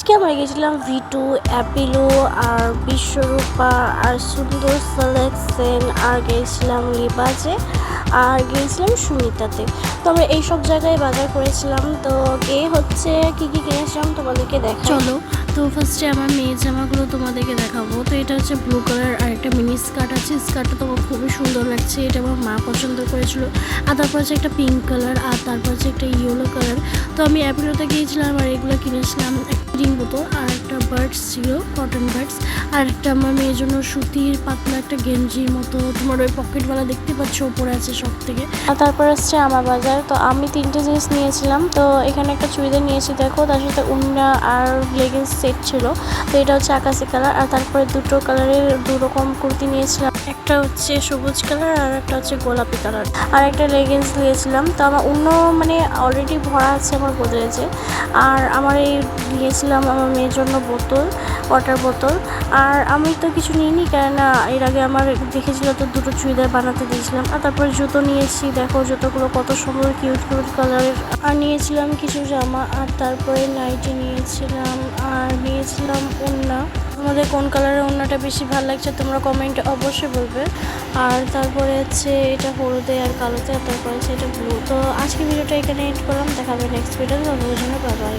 আজকে আমরা গেছিলাম V2, অ্যাপিলো আর বিশ্বরূপা আর সুন্দর সিলেকশন আর গেছিলাম লিবাজে আর গিয়েছিলাম সুমিতাতে। তো আমরা এইসব জায়গায় বাজার করেছিলাম। তো গিয়ে হচ্ছে কি কি কিনেছিলাম তোমাদেরকে দেখা। চলো, তো ফার্স্টে আমার মেয়ে জামাগুলো তোমাদেরকে দেখাবো। তো এটা হচ্ছে ব্লু কালার আর একটা মিনি স্কার্ট আছে। স্কার্টটা তোমার খুবই সুন্দর লাগছে, এটা আমার মা পছন্দ করেছিল। আর তারপর হচ্ছে একটা পিঙ্ক কালার আর তারপর হচ্ছে একটা ইয়েলো কালার। তো আমি অ্যাপিলোতে গিয়েছিলাম আর এগুলো কিনেছিলাম। রিং বোতল আর একটা বার্ডস ছিল, কটন বার্ডস, আর একটা আমার মেয়ের জন্য সুতির পাতলা একটা গেঞ্জির মতো তোমার ওই পকেটওয়ালা দেখতে পাচ্ছ ওপরে আছে সব থেকে। আর তারপর আসছে আমার বাজার। তো আমি 3টে জিনিস নিয়েছিলাম। তো এখানে একটা চুড়িদার নিয়েছি দেখো, তার সাথে উন্না আর লেগিংস সেট ছিল। তো এটা হচ্ছে আকাশি কালার। আর তারপরে দুটো কালারের দুরকম কুর্তি নিয়েছিলাম, একটা হচ্ছে সবুজ কালার আর একটা হচ্ছে গোলাপি কালার। আর একটা লেগিংস নিয়েছিলাম। তো আমার অন্য মানে অলরেডি ভরা আছে আমার গোদরেজে। আর আমার এই নিয়েছিলাম আমার মেয়ের জন্য বোতল, ওয়াটার বোতল। আর আমি তো কিছু নিইনি, কেননা এর আগে আমার দেখেছিল তো দুটো চুড়িদার বানাতে দিয়েছিলাম। আর তারপরে জুতো নিয়েছি, দেখো জুতোগুলো কত সুন্দর কিউট কিউট কালারের। আর নিয়েছিলাম কিছু জামা আর তারপরে নাইটি নিয়েছিলাম আর নিয়েছিলাম ওড়না। তোমাদের কোন কালারের ওড়নাটা বেশি ভালো লাগছে তোমরা কমেন্টে অবশ্যই বলবে। আর তারপরে হচ্ছে এটা হলুদে আর কালোতে, আর তারপরে হচ্ছে এটা ব্লু। তো আজকে ভিডিওটা এখানে এড করলাম, দেখা হবে নেক্সট ভিডিওতে। ততক্ষণের জন্য বাই বাই।